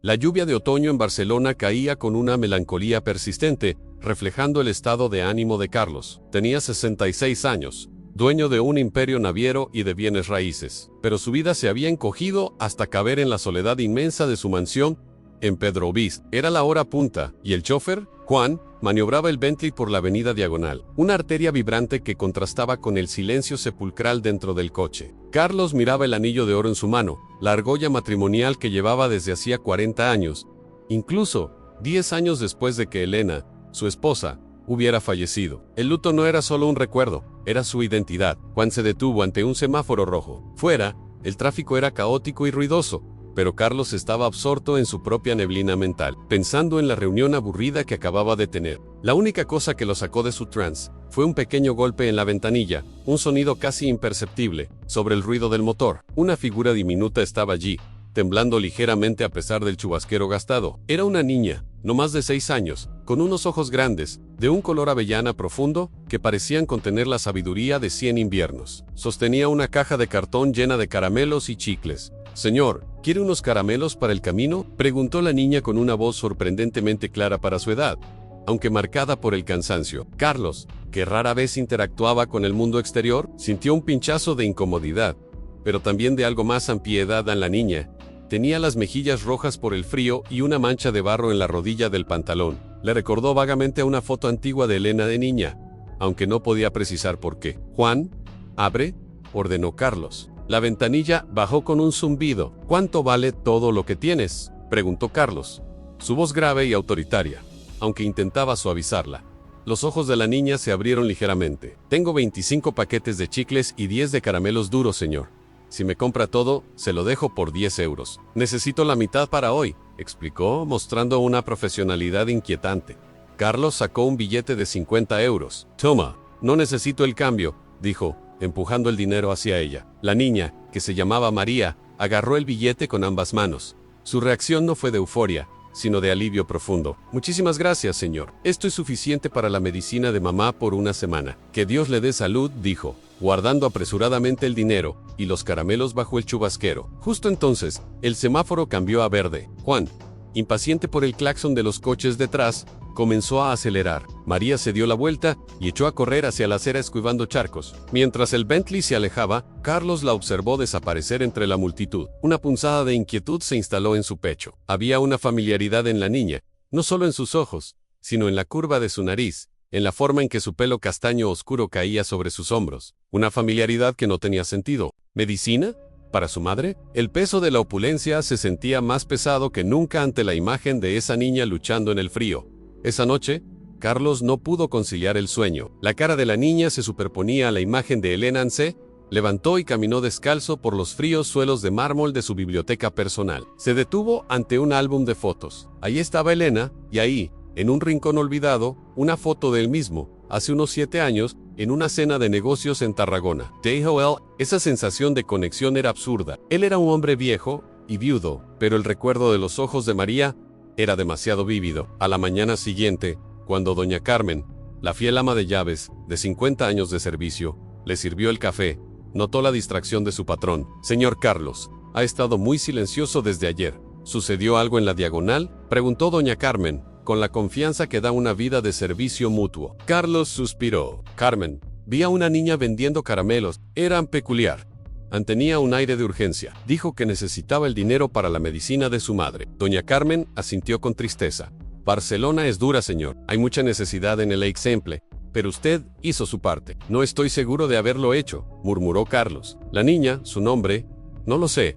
La lluvia de otoño en Barcelona caía con una melancolía persistente, reflejando el estado de ánimo de Carlos. Tenía 66 años, dueño de un imperio naviero y de bienes raíces, pero su vida se había encogido hasta caber en la soledad inmensa de su mansión en Pedro Bis. Era la hora punta, y el chofer, Juan, maniobraba el Bentley por la avenida Diagonal, una arteria vibrante que contrastaba con el silencio sepulcral dentro del coche. Carlos miraba el anillo de oro en su mano, la argolla matrimonial que llevaba desde hacía 40 años, incluso 10 años después de que Elena, su esposa, hubiera fallecido. El luto no era solo un recuerdo, era su identidad. Juan se detuvo ante un semáforo rojo. Fuera, el tráfico era caótico y ruidoso, pero Carlos estaba absorto en su propia neblina mental, pensando en la reunión aburrida que acababa de tener. La única cosa que lo sacó de su trance fue un pequeño golpe en la ventanilla, un sonido casi imperceptible, sobre el ruido del motor. Una figura diminuta estaba allí, temblando ligeramente a pesar del chubasquero gastado. Era una niña, no más de 6 años, con unos ojos grandes, de un color avellana profundo, que parecían contener la sabiduría de 100 inviernos. Sostenía una caja de cartón llena de caramelos y chicles. «Señor, ¿quiere unos caramelos para el camino?», preguntó la niña con una voz sorprendentemente clara para su edad, aunque marcada por el cansancio. Carlos, que rara vez interactuaba con el mundo exterior, sintió un pinchazo de incomodidad, pero también de algo más ampiedad en la niña. Tenía las mejillas rojas por el frío y una mancha de barro en la rodilla del pantalón. Le recordó vagamente a una foto antigua de Elena de niña, aunque no podía precisar por qué. «Juan, abre», ordenó Carlos. La ventanilla bajó con un zumbido. «¿Cuánto vale todo lo que tienes?», preguntó Carlos, su voz grave y autoritaria, aunque intentaba suavizarla. Los ojos de la niña se abrieron ligeramente. «Tengo 25 paquetes de chicles y 10 de caramelos duros, señor. Si me compra todo, se lo dejo por 10 euros. Necesito la mitad para hoy», explicó, mostrando una profesionalidad inquietante. Carlos sacó un billete de 50 euros. «Toma, no necesito el cambio», dijo, empujando el dinero hacia ella. La niña, que se llamaba María, agarró el billete con ambas manos. Su reacción no fue de euforia, sino de alivio profundo. «Muchísimas gracias, señor. Esto es suficiente para la medicina de mamá por una semana». «Que Dios le dé salud», dijo, guardando apresuradamente el dinero y los caramelos bajo el chubasquero. Justo entonces, el semáforo cambió a verde. Juan, impaciente por el claxon de los coches detrás, comenzó a acelerar. María se dio la vuelta y echó a correr hacia la acera esquivando charcos. Mientras el Bentley se alejaba, Carlos la observó desaparecer entre la multitud. Una punzada de inquietud se instaló en su pecho. Había una familiaridad en la niña, no solo en sus ojos, sino en la curva de su nariz, en la forma en que su pelo castaño oscuro caía sobre sus hombros. Una familiaridad que no tenía sentido. ¿Medicina? Para su madre, el peso de la opulencia se sentía más pesado que nunca ante la imagen de esa niña luchando en el frío. Esa noche, Carlos no pudo conciliar el sueño. La cara de la niña se superponía a la imagen de Elena Ansé. Levantó y caminó descalzo por los fríos suelos de mármol de su biblioteca personal. Se detuvo ante un álbum de fotos. Ahí estaba Elena, y ahí, en un rincón olvidado, una foto de él mismo, hace unos 7 años, en una cena de negocios en Tarragona. Joel, esa sensación de conexión era absurda. Él era un hombre viejo y viudo, pero el recuerdo de los ojos de María era demasiado vívido. A la mañana siguiente, cuando doña Carmen, la fiel ama de llaves, de 50 años de servicio, le sirvió el café, notó la distracción de su patrón. «Señor Carlos, ha estado muy silencioso desde ayer. ¿Sucedió algo en la Diagonal?», preguntó doña Carmen, con la confianza que da una vida de servicio mutuo. Carlos suspiró. «Carmen, vi a una niña vendiendo caramelos. Eran peculiar. Tenía un aire de urgencia. Dijo que necesitaba el dinero para la medicina de su madre». Doña Carmen asintió con tristeza. «Barcelona es dura, señor. Hay mucha necesidad en el exemple, pero usted hizo su parte». «No estoy seguro de haberlo hecho», murmuró Carlos. La niña, su nombre, no lo sé,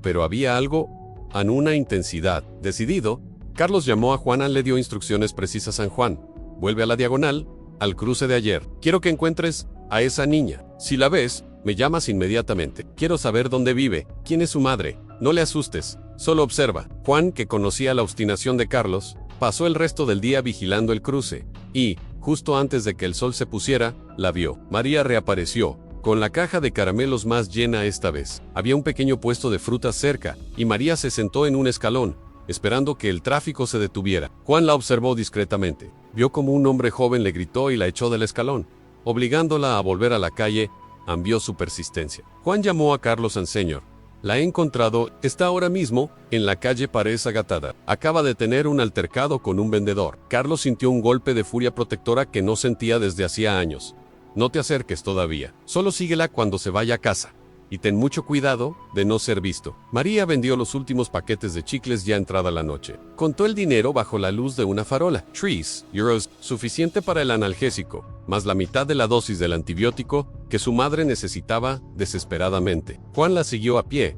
pero había algo, en una intensidad. Decidido, Carlos llamó a Juana, le dio instrucciones precisas a Juan. «Vuelve a la Diagonal, al cruce de ayer. Quiero que encuentres a esa niña. Si la ves, me llamas inmediatamente. Quiero saber dónde vive, quién es su madre. No le asustes, solo observa». Juan, que conocía la obstinación de Carlos, pasó el resto del día vigilando el cruce, y, justo antes de que el sol se pusiera, la vio. María reapareció, con la caja de caramelos más llena esta vez. Había un pequeño puesto de frutas cerca, y María se sentó en un escalón, esperando que el tráfico se detuviera. Juan la observó discretamente. Vio como un hombre joven le gritó y la echó del escalón, obligándola a volver a la calle. Ambió su persistencia. Juan llamó a Carlos Anseñor, La he encontrado, está ahora mismo, en la calle Pared Agatada. Acaba de tener un altercado con un vendedor. Carlos sintió un golpe de furia protectora que no sentía desde hacía años. No te acerques todavía. Solo síguela cuando se vaya a casa. Y ten mucho cuidado de no ser visto. María vendió los últimos paquetes de chicles ya entrada la noche. Contó el dinero bajo la luz de una farola. 3 euros, suficiente para el analgésico, más la mitad de la dosis del antibiótico que su madre necesitaba desesperadamente. Juan la siguió a pie,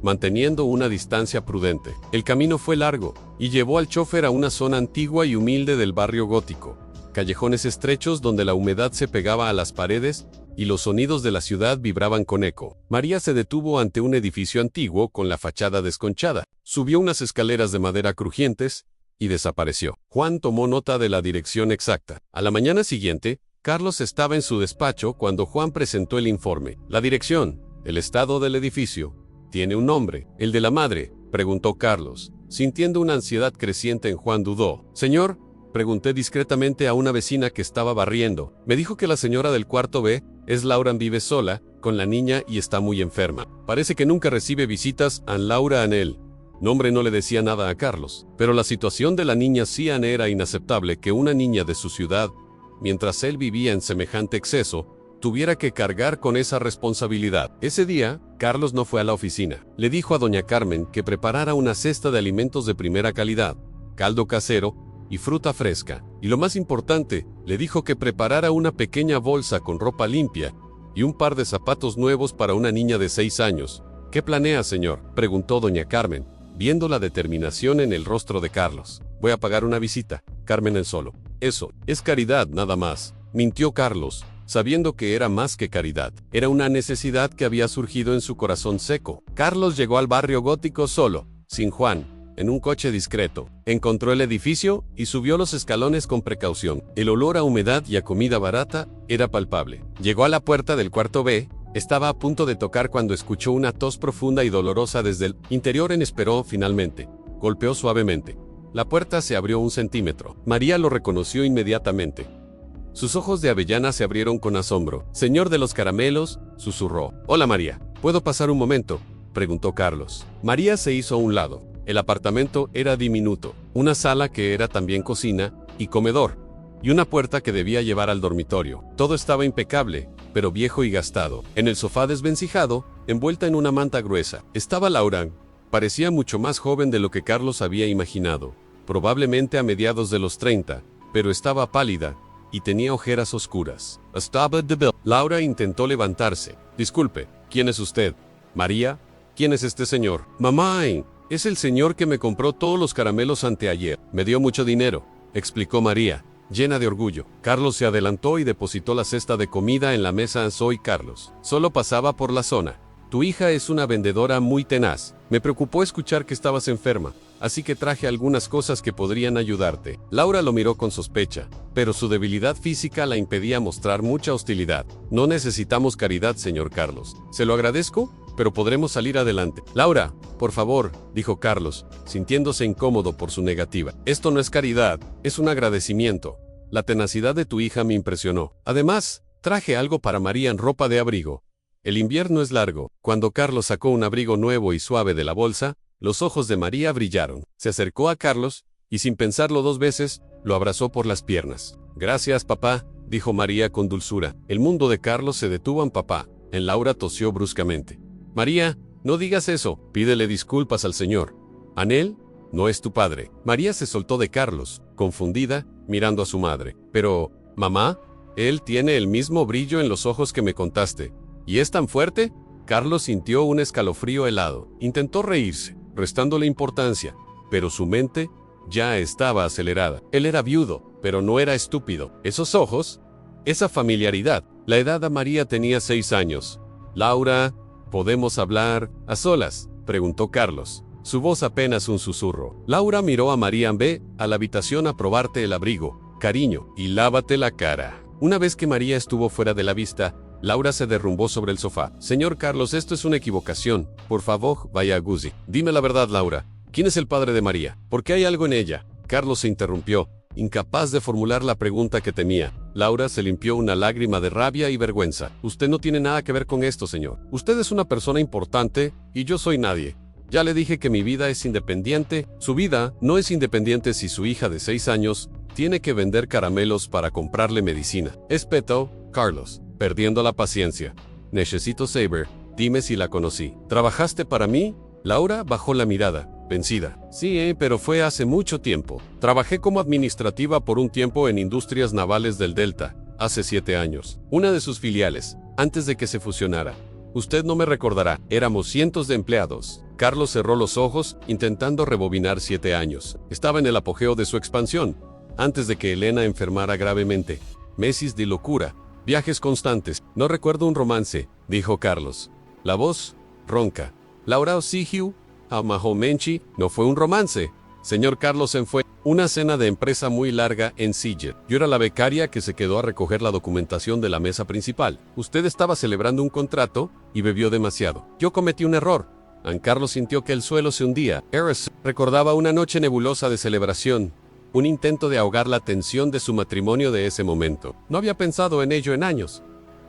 manteniendo una distancia prudente. El camino fue largo y llevó al chofer a una zona antigua y humilde del barrio gótico. Callejones estrechos donde la humedad se pegaba a las paredes y los sonidos de la ciudad vibraban con eco. María se detuvo ante un edificio antiguo con la fachada desconchada. Subió unas escaleras de madera crujientes y desapareció. Juan tomó nota de la dirección exacta. A la mañana siguiente, Carlos estaba en su despacho cuando Juan presentó el informe. La dirección, el estado del edificio, tiene un nombre. ¿El de la madre?, preguntó Carlos. Sintiendo una ansiedad creciente en Juan dudó. Señor, pregunté discretamente a una vecina que estaba barriendo. Me dijo que la señora del cuarto B es Laura, vive sola, con la niña y está muy enferma. Parece que nunca recibe visitas a Laura Anel. Nombre no le decía nada a Carlos, pero la situación de la niña sí era inaceptable que una niña de su ciudad, mientras él vivía en semejante exceso, tuviera que cargar con esa responsabilidad. Ese día, Carlos no fue a la oficina. Le dijo a doña Carmen que preparara una cesta de alimentos de primera calidad, caldo casero y fruta fresca. Y lo más importante, le dijo que preparara una pequeña bolsa con ropa limpia y un par de zapatos nuevos para una niña de 6 años. ¿Qué planea, señor?, preguntó doña Carmen, viendo la determinación en el rostro de Carlos. Voy a pagar una visita, Carmen el solo. Eso, es caridad nada más, mintió Carlos, sabiendo que era más que caridad. Era una necesidad que había surgido en su corazón seco. Carlos llegó al barrio gótico solo, sin Juan, en un coche discreto. Encontró el edificio y subió los escalones con precaución. El olor a humedad y a comida barata era palpable. Llegó a la puerta del cuarto B. Estaba a punto de tocar cuando escuchó una tos profunda y dolorosa desde el interior. Esperó finalmente. Golpeó suavemente. La puerta se abrió 1 centímetro. María lo reconoció inmediatamente. Sus ojos de avellana se abrieron con asombro. Señor de los caramelos, susurró. Hola María, ¿puedo pasar un momento?, preguntó Carlos. María se hizo a un lado. El apartamento era diminuto, una sala que era también cocina y comedor, y una puerta que debía llevar al dormitorio. Todo estaba impecable, pero viejo y gastado. En el sofá desvencijado, envuelta en una manta gruesa, estaba Laura. Parecía mucho más joven de lo que Carlos había imaginado, probablemente a mediados de los 30, pero estaba pálida y tenía ojeras oscuras. Estaba débil. Laura intentó levantarse. Disculpe, ¿quién es usted? María, ¿quién es este señor? Mamá, es el señor que me compró todos los caramelos anteayer. Me dio mucho dinero, explicó María, llena de orgullo. Carlos se adelantó y depositó la cesta de comida en la mesa. Soy Carlos. Solo pasaba por la zona. Tu hija es una vendedora muy tenaz. Me preocupó escuchar que estabas enferma, así que traje algunas cosas que podrían ayudarte. Laura lo miró con sospecha, pero su debilidad física la impedía mostrar mucha hostilidad. No necesitamos caridad, señor Carlos. Se lo agradezco, pero podremos salir adelante. Laura, por favor, dijo Carlos, sintiéndose incómodo por su negativa. Esto no es caridad, es un agradecimiento. La tenacidad de tu hija me impresionó. Además, traje algo para María en ropa de abrigo. El invierno es largo. Cuando Carlos sacó un abrigo nuevo y suave de la bolsa, los ojos de María brillaron. Se acercó a Carlos y, sin pensarlo 2 veces, lo abrazó por las piernas. Gracias, papá, dijo María con dulzura. El mundo de Carlos se detuvo en papá. En Laura tosió bruscamente. María, no digas eso. Pídele disculpas al señor. Anel no es tu padre. María se soltó de Carlos, confundida, mirando a su madre. Pero, mamá, él tiene el mismo brillo en los ojos que me contaste. ¿Y es tan fuerte? Carlos sintió un escalofrío helado. Intentó reírse, restándole importancia, pero su mente ya estaba acelerada. Él era viudo, pero no era estúpido. Esos ojos, esa familiaridad. La edad a María tenía 6 años. Laura, ¿podemos hablar a solas?, preguntó Carlos. Su voz apenas un susurro. Laura miró a María. Ve a la habitación a probarte el abrigo, cariño, y lávate la cara. Una vez que María estuvo fuera de la vista, Laura se derrumbó sobre el sofá. Señor Carlos, esto es una equivocación. Por favor, vaya a Guzzi. Dime la verdad, Laura. ¿Quién es el padre de María? ¿Por qué hay algo en ella? Carlos se interrumpió, incapaz de formular la pregunta que temía. Laura se limpió una lágrima de rabia y vergüenza. Usted no tiene nada que ver con esto, señor. Usted es una persona importante y yo soy nadie. Ya le dije que mi vida es independiente. Su vida no es independiente si su hija de 6 años tiene que vender caramelos para comprarle medicina. Espeto, Carlos, perdiendo la paciencia. Necesito saber, dime si la conocí. ¿Trabajaste para mí? Laura bajó la mirada, vencida. Sí, pero fue hace mucho tiempo. Trabajé como administrativa por un tiempo en Industrias Navales del Delta, hace 7 años. Una de sus filiales, antes de que se fusionara. Usted no me recordará, éramos cientos de empleados. Carlos cerró los ojos, intentando rebobinar 7 años. Estaba en el apogeo de su expansión, antes de que Elena enfermara gravemente. Meses de locura, viajes constantes. No recuerdo un romance, dijo Carlos. La voz, ronca. Laura Osigiu, Amahomenchi, no fue un romance. Señor Carlos fue una cena de empresa muy larga en Sille. Yo era la becaria que se quedó a recoger la documentación de la mesa principal. Usted estaba celebrando un contrato y bebió demasiado. Yo cometí un error. Carlos sintió que el suelo se hundía. Eris recordaba una noche nebulosa de celebración, un intento de ahogar la tensión de su matrimonio de ese momento. No había pensado en ello en años.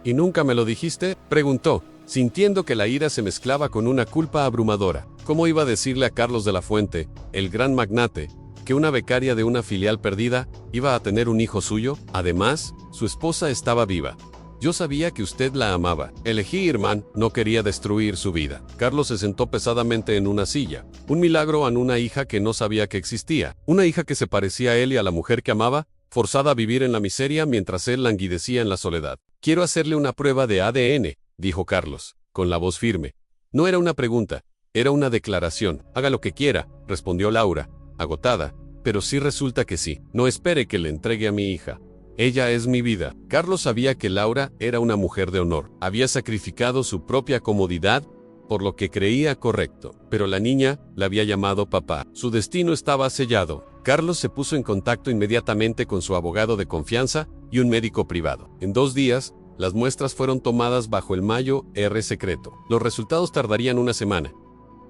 ¿Y nunca me lo dijiste?, preguntó, sintiendo que la ira se mezclaba con una culpa abrumadora. ¿Cómo iba a decirle a Carlos de la Fuente, el gran magnate, que una becaria de una filial perdida iba a tener un hijo suyo? Además, su esposa estaba viva. Yo sabía que usted la amaba. Elegí Irman, no quería destruir su vida. Carlos se sentó pesadamente en una silla. Un milagro en una hija que no sabía que existía. Una hija que se parecía a él y a la mujer que amaba, forzada a vivir en la miseria mientras él languidecía en la soledad. Quiero hacerle una prueba de ADN, dijo Carlos, con la voz firme. No era una pregunta, era una declaración. Haga lo que quiera, respondió Laura, agotada. Pero sí resulta que sí. No espere que le entregue a mi hija. Ella es mi vida. Carlos sabía que Laura era una mujer de honor. Había sacrificado su propia comodidad por lo que creía correcto. Pero la niña la había llamado papá. Su destino estaba sellado. Carlos se puso en contacto inmediatamente con su abogado de confianza y un médico privado. En 2 días, las muestras fueron tomadas bajo el Mayo R secreto. Los resultados tardarían una semana.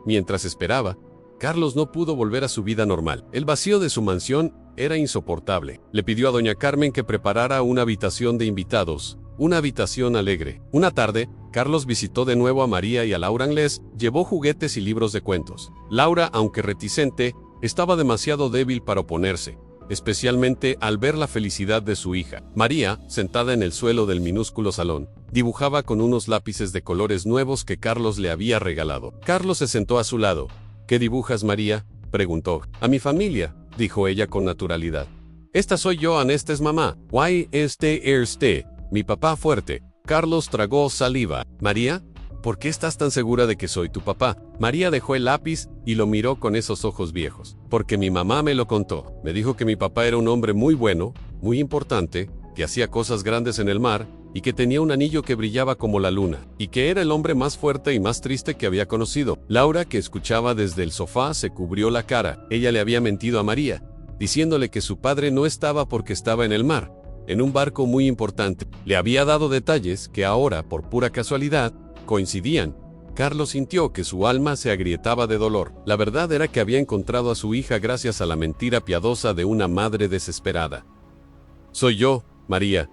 Mientras esperaba, Carlos no pudo volver a su vida normal. El vacío de su mansión era insoportable. Le pidió a doña Carmen que preparara una habitación de invitados, una habitación alegre. Una tarde, Carlos visitó de nuevo a María y a Laura Anglés, llevó juguetes y libros de cuentos. Laura, aunque reticente, estaba demasiado débil para oponerse, especialmente al ver la felicidad de su hija. María, sentada en el suelo del minúsculo salón, dibujaba con unos lápices de colores nuevos que Carlos le había regalado. Carlos se sentó a su lado. ¿Qué dibujas, María?, preguntó. A mi familia, dijo ella con naturalidad. Esta soy yo, esta es mamá. Why este, mi papá fuerte. Carlos tragó saliva. María, ¿por qué estás tan segura de que soy tu papá? María dejó el lápiz y lo miró con esos ojos viejos. Porque mi mamá me lo contó. Me dijo que mi papá era un hombre muy bueno, muy importante, que hacía cosas grandes en el mar, y que tenía un anillo que brillaba como la luna, y que era el hombre más fuerte y más triste que había conocido. Laura, que escuchaba desde el sofá, se cubrió la cara. Ella le había mentido a María, diciéndole que su padre no estaba porque estaba en el mar, en un barco muy importante. Le había dado detalles que ahora, por pura casualidad, coincidían. Carlos sintió que su alma se agrietaba de dolor. La verdad era que había encontrado a su hija gracias a la mentira piadosa de una madre desesperada. Soy yo, María,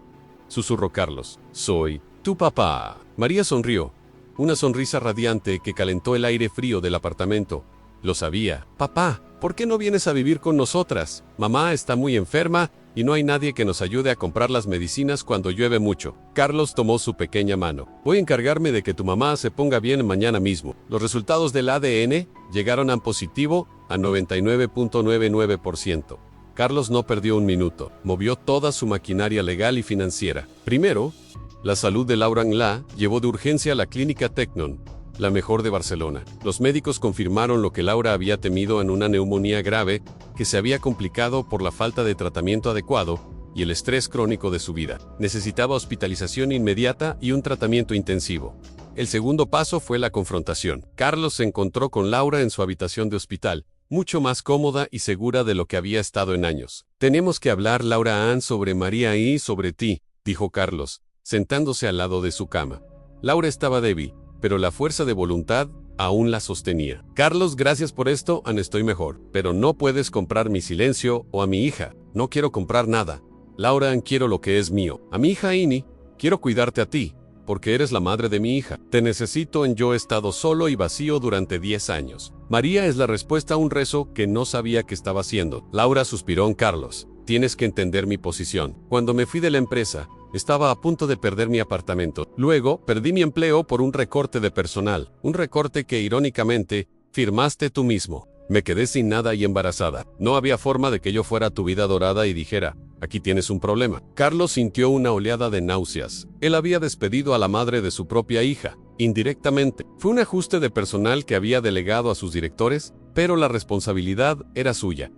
susurró Carlos. Soy tu papá. María sonrió, una sonrisa radiante que calentó el aire frío del apartamento. Lo sabía. Papá, ¿por qué no vienes a vivir con nosotras? Mamá está muy enferma y no hay nadie que nos ayude a comprar las medicinas cuando llueve mucho. Carlos tomó su pequeña mano. Voy a encargarme de que tu mamá se ponga bien mañana mismo. Los resultados del ADN llegaron a positivo a 99.99%. Carlos no perdió un minuto. Movió toda su maquinaria legal y financiera. Primero, la salud de Laura Anglá llevó de urgencia a la clínica Tecnon, la mejor de Barcelona. Los médicos confirmaron lo que Laura había temido en una neumonía grave que se había complicado por la falta de tratamiento adecuado y el estrés crónico de su vida. Necesitaba hospitalización inmediata y un tratamiento intensivo. El segundo paso fue la confrontación. Carlos se encontró con Laura en su habitación de hospital, mucho más cómoda y segura de lo que había estado en años. Tenemos que hablar, Laura Ann, sobre María y sobre ti, dijo Carlos, sentándose al lado de su cama. Laura estaba débil, pero la fuerza de voluntad aún la sostenía. Carlos, gracias por esto, Ann, estoy mejor, pero no puedes comprar mi silencio o a mi hija. No quiero comprar nada. Laura, quiero lo que es mío. A mi hija Ini, quiero cuidarte a ti, porque eres la madre de mi hija. Te necesito en yo he estado solo y vacío durante 10 años. María es la respuesta a un rezo que no sabía que estaba haciendo. Laura suspiró en Carlos. Tienes que entender mi posición. Cuando me fui de la empresa, estaba a punto de perder mi apartamento. Luego, perdí mi empleo por un recorte de personal. Un recorte que, irónicamente, firmaste tú mismo. Me quedé sin nada y embarazada. No había forma de que yo fuera tu vida dorada y dijera, aquí tienes un problema. Carlos sintió una oleada de náuseas. Él había despedido a la madre de su propia hija, indirectamente. Fue un ajuste de personal que había delegado a sus directores, pero la responsabilidad era suya.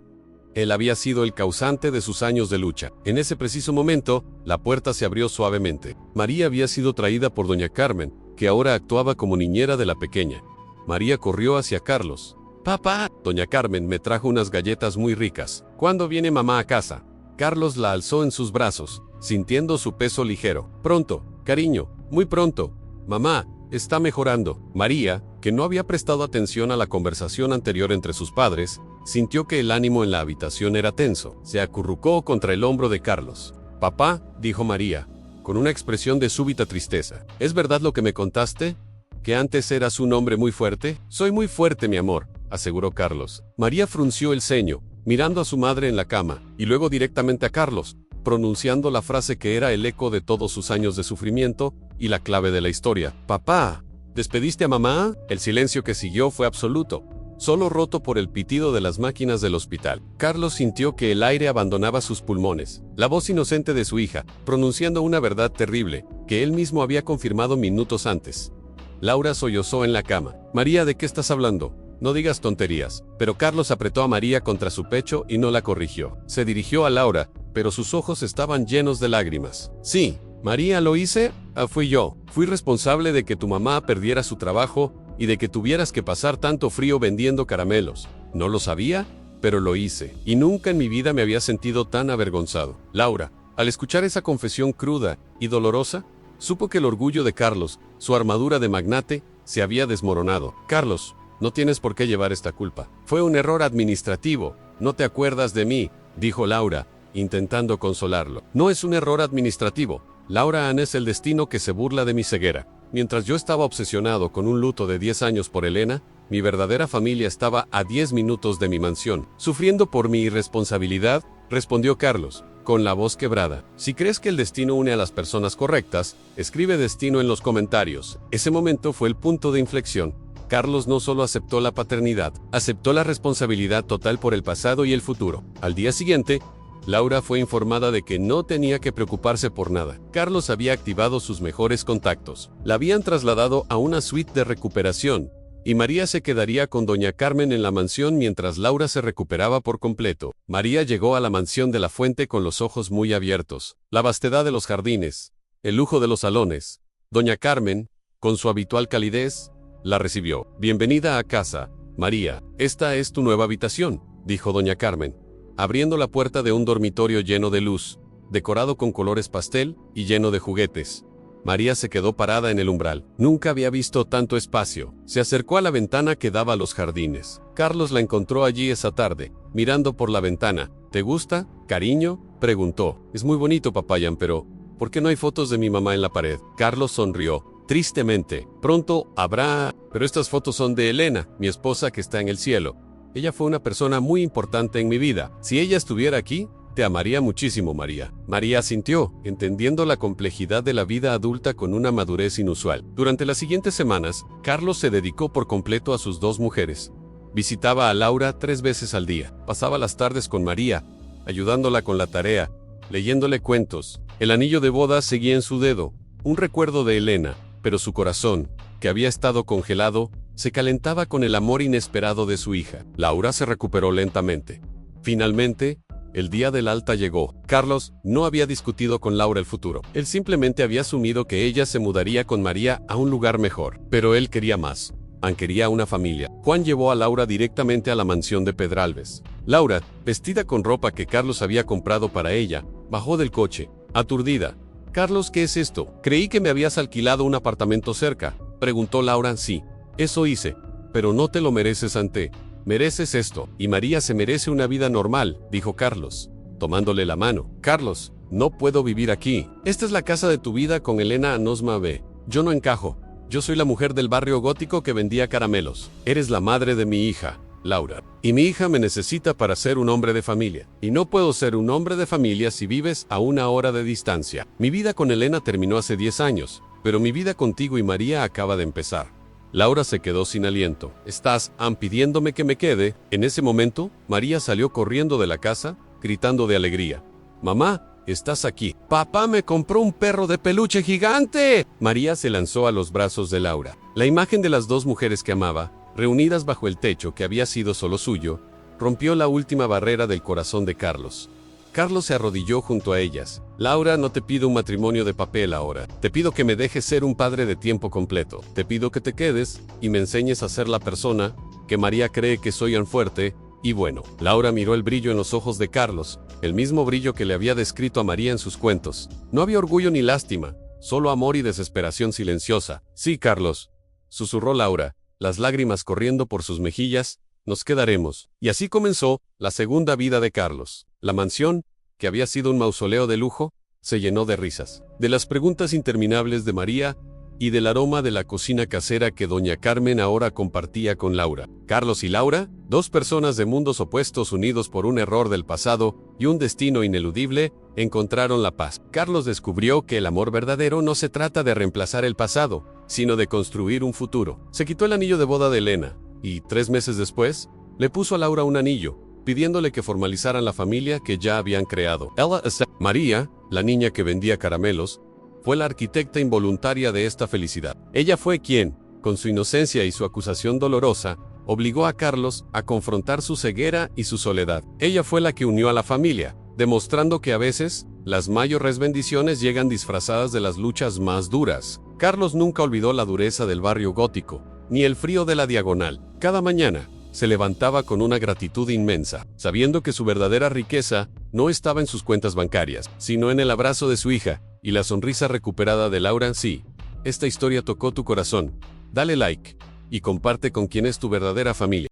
Él había sido el causante de sus años de lucha. En ese preciso momento, la puerta se abrió suavemente. María había sido traída por doña Carmen, que ahora actuaba como niñera de la pequeña. María corrió hacia Carlos. «Papá, doña Carmen me trajo unas galletas muy ricas. ¿Cuándo viene mamá a casa?» Carlos la alzó en sus brazos, sintiendo su peso ligero. «Pronto, cariño, muy pronto. Mamá, está mejorando». María, que no había prestado atención a la conversación anterior entre sus padres, sintió que el ánimo en la habitación era tenso. Se acurrucó contra el hombro de Carlos. «Papá», dijo María, con una expresión de súbita tristeza. «¿Es verdad lo que me contaste? ¿Que antes eras un hombre muy fuerte?» «Soy muy fuerte, mi amor», aseguró Carlos. María frunció el ceño, mirando a su madre en la cama, y luego directamente a Carlos, pronunciando la frase que era el eco de todos sus años de sufrimiento y la clave de la historia. «Papá, ¿despediste a mamá?» El silencio que siguió fue absoluto, solo roto por el pitido de las máquinas del hospital. Carlos sintió que el aire abandonaba sus pulmones. La voz inocente de su hija, pronunciando una verdad terrible, que él mismo había confirmado minutos antes. Laura sollozó en la cama. «María, ¿de qué estás hablando? No digas tonterías». Pero Carlos apretó a María contra su pecho y no la corrigió. Se dirigió a Laura, pero sus ojos estaban llenos de lágrimas. «Sí, María, ¿lo hice? Fui yo. Fui responsable de que tu mamá perdiera su trabajo y de que tuvieras que pasar tanto frío vendiendo caramelos. No lo sabía, pero lo hice. Y nunca en mi vida me había sentido tan avergonzado». Laura, al escuchar esa confesión cruda y dolorosa, supo que el orgullo de Carlos, su armadura de magnate, se había desmoronado. «Carlos, no tienes por qué llevar esta culpa. Fue un error administrativo. No te acuerdas de mí», dijo Laura, intentando consolarlo. «No es un error administrativo. Laura Ann, es el destino que se burla de mi ceguera. Mientras yo estaba obsesionado con un luto de 10 años por Elena, mi verdadera familia estaba a 10 minutos de mi mansión, sufriendo por mi irresponsabilidad», respondió Carlos, con la voz quebrada. «Si crees que el destino une a las personas correctas, escribe destino en los comentarios». Ese momento fue el punto de inflexión. Carlos no solo aceptó la paternidad, aceptó la responsabilidad total por el pasado y el futuro. Al día siguiente, Laura fue informada de que no tenía que preocuparse por nada. Carlos había activado sus mejores contactos. La habían trasladado a una suite de recuperación, y María se quedaría con doña Carmen en la mansión mientras Laura se recuperaba por completo. María llegó a la mansión de la Fuente con los ojos muy abiertos. La vastedad de los jardines, el lujo de los salones. Doña Carmen, con su habitual calidez, la recibió. «Bienvenida a casa, María. Esta es tu nueva habitación», dijo doña Carmen, abriendo la puerta de un dormitorio lleno de luz, decorado con colores pastel y lleno de juguetes. María se quedó parada en el umbral. Nunca había visto tanto espacio. Se acercó a la ventana que daba a los jardines. Carlos la encontró allí esa tarde, mirando por la ventana. «¿Te gusta, cariño?», preguntó. «Es muy bonito, papayán, pero ¿por qué no hay fotos de mi mamá en la pared?». Carlos sonrió. Tristemente, «Pronto habrá, pero estas fotos son de Elena, mi esposa que está en el cielo. Ella fue una persona muy importante en mi vida. Si ella estuviera aquí, te amaría muchísimo, María». María asintió, entendiendo la complejidad de la vida adulta con una madurez inusual. Durante las siguientes semanas, Carlos se dedicó por completo a sus 2 mujeres. Visitaba a Laura 3 veces al día. Pasaba las tardes con María, ayudándola con la tarea, leyéndole cuentos. El anillo de boda seguía en su dedo, un recuerdo de Elena, pero su corazón, que había estado congelado, se calentaba con el amor inesperado de su hija. Laura se recuperó lentamente. Finalmente, el día del alta llegó. Carlos no había discutido con Laura el futuro. Él simplemente había asumido que ella se mudaría con María a un lugar mejor. Pero él quería más. Quería una familia. Juan llevó a Laura directamente a la mansión de Pedralbes. Laura, vestida con ropa que Carlos había comprado para ella, bajó del coche, aturdida. «Carlos, ¿qué es esto? Creí que me habías alquilado un apartamento cerca», preguntó Laura. «Sí, eso hice, pero no te lo mereces, Ante. Mereces esto, y María se merece una vida normal», dijo Carlos, tomándole la mano. «Carlos, No puedo vivir aquí. Esta es la casa de tu vida con Elena Anosma B. Yo no encajo. Yo soy la mujer del barrio gótico que vendía caramelos. Eres la madre de mi hija, Laura. Y mi hija me necesita para ser un hombre de familia. Y no puedo ser un hombre de familia si vives a 1 hora de distancia. Mi vida con Elena terminó hace 10 años, pero mi vida contigo y María acaba de empezar. Laura se quedó sin aliento. ¿Estás pidiéndome que me quede? En ese momento, María salió corriendo de la casa, gritando de alegría. Mamá, estás aquí. Papá me compró un perro de peluche gigante. María se lanzó a los brazos de Laura. La imagen de las dos mujeres que amaba, reunidas bajo el techo que había sido solo suyo, rompió la última barrera del corazón de Carlos. Carlos se arrodilló junto a ellas. Laura, no te pido un matrimonio de papel ahora. Te pido que me dejes ser un padre de tiempo completo. Te pido que te quedes y me enseñes a ser la persona que María cree que soy tan fuerte y bueno. Laura miró el brillo en los ojos de Carlos, el mismo brillo que le había descrito a María en sus cuentos. No había orgullo ni lástima, solo amor y desesperación silenciosa. Sí, Carlos, susurró Laura, las lágrimas corriendo por sus mejillas. Nos quedaremos. Y así comenzó la segunda vida de Carlos. La mansión, que había sido un mausoleo de lujo, se llenó de risas, de las preguntas interminables de María y del aroma de la cocina casera que doña Carmen ahora compartía con Laura. Carlos y Laura, dos personas de mundos opuestos unidos por un error del pasado y un destino ineludible, encontraron la paz. Carlos descubrió que el amor verdadero no se trata de reemplazar el pasado, sino de construir un futuro. Se quitó el anillo de boda de Elena, y 3 meses después, le puso a Laura un anillo, pidiéndole que formalizaran la familia que ya habían creado. María, la niña que vendía caramelos, fue la arquitecta involuntaria de esta felicidad. Ella fue quien, con su inocencia y su acusación dolorosa, obligó a Carlos a confrontar su ceguera y su soledad. Ella fue la que unió a la familia, demostrando que a veces, las mayores bendiciones llegan disfrazadas de las luchas más duras. Carlos nunca olvidó la dureza del barrio gótico, ni el frío de la diagonal. Cada mañana, se levantaba con una gratitud inmensa, sabiendo que su verdadera riqueza no estaba en sus cuentas bancarias, sino en el abrazo de su hija y la sonrisa recuperada de Laura. Sí, esta historia tocó tu corazón. Dale like y comparte con quien es tu verdadera familia.